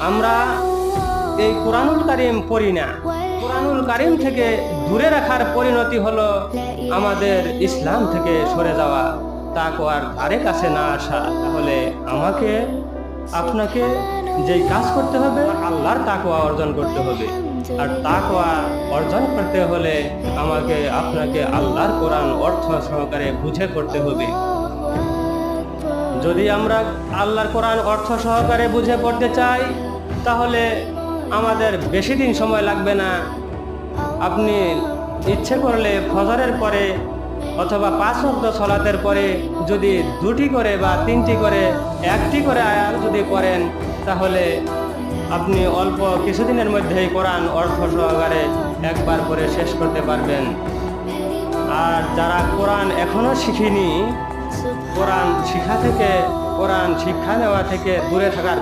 আমরা এই কোরআনুল কারীম পড়ি না। কোরআনুল কারীম থেকে দূরে রাখার পরিণতি হলো আমাদের ইসলাম থেকে সরে যাওয়া, তাকওয়ার ধারে কাছে না আসা। তাহলে আমাকে আপনাকে যেই কাজ করতে হবে, আল্লাহর তাকওয়া অর্জন করতে হবে। আর তাকওয়া অর্জন করতে হলে আমাকে আপনাকে আল্লাহর কোরআন অর্থ সহকারে বুঝে পড়তে হবে। যদি আমরা আল্লাহর কোরআন অর্থ সহকারে বুঝে পড়তে চাই, তাহলে আমাদের বেশি দিন সময় লাগবে না। আপনি ইচ্ছে করলে ফজরের পরে অথবা 5 ওয়াক্ত সালাতের পরে যদি 2টি করে বা 3টি করে 1টি করে আয়াত যদি পড়েন, তাহলে আপনি অল্প কিছুদিনের মধ্যেই কোরআন অর্থ সহকারে একবার করে শেষ করতে পারবেন। আর যারা কোরআন এখনো শিখিনি, কোরআন শিক্ষা নেওয়া থেকে দূরে থাকার